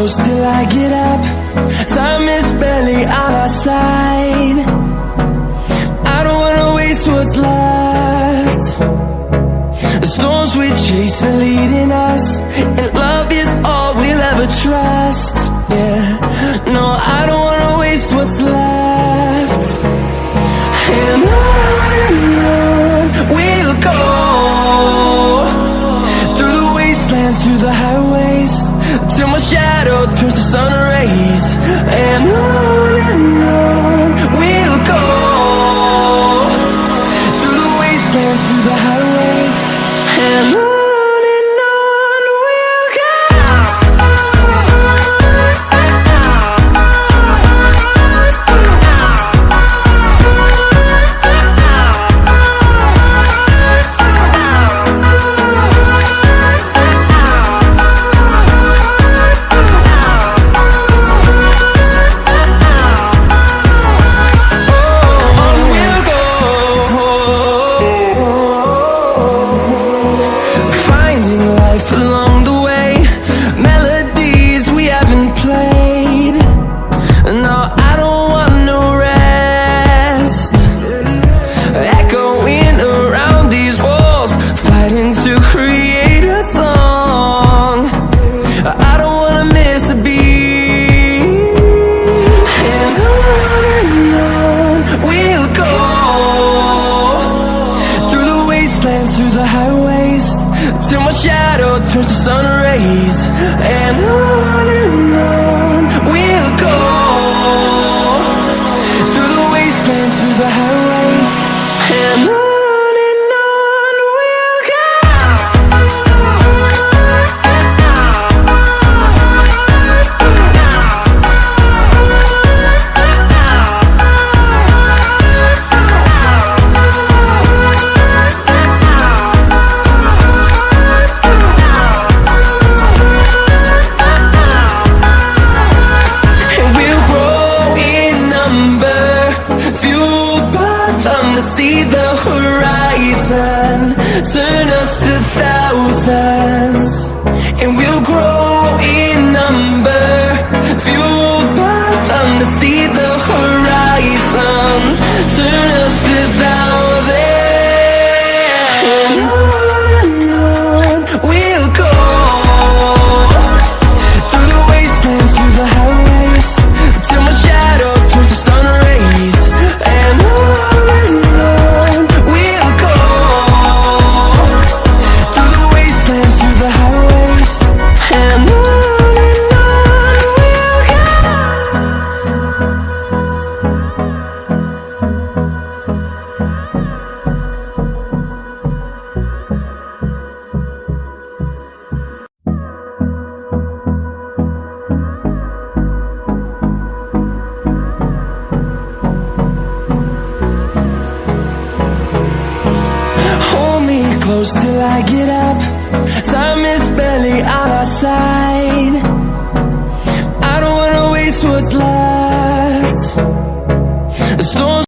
close till I get up. Time is barely on our side. I don't wanna waste what's left. The storms we chase are leading us, and love is all we'll ever trust. Yeah, no, I don't wanna waste what's left. And on we'll go, through the wastelands, through the highways, till my shadow turns to sun rays. And on we'll go, through the wastelands, through the highways, and on we'll go. Along the way, melodies we haven't played. No, I don't want no rest. Echoing around these walls, fighting to create a song. I don't wanna miss a beat. And on we'll go, through the wastelands, through the highways, till my shadow turns to sun rays. And on we'll go, through the wastelands, through the highways, and on we'll go. See the horizon turn us to thousands, and we'll grow in number, fueled by them. To see the horizon turn us to thousands, and on we'll go, through the wastelands, through the highways, till my shadow turns to sun rays. And close till I get up. Time is barely on our side. I don't wanna waste what's left. The storms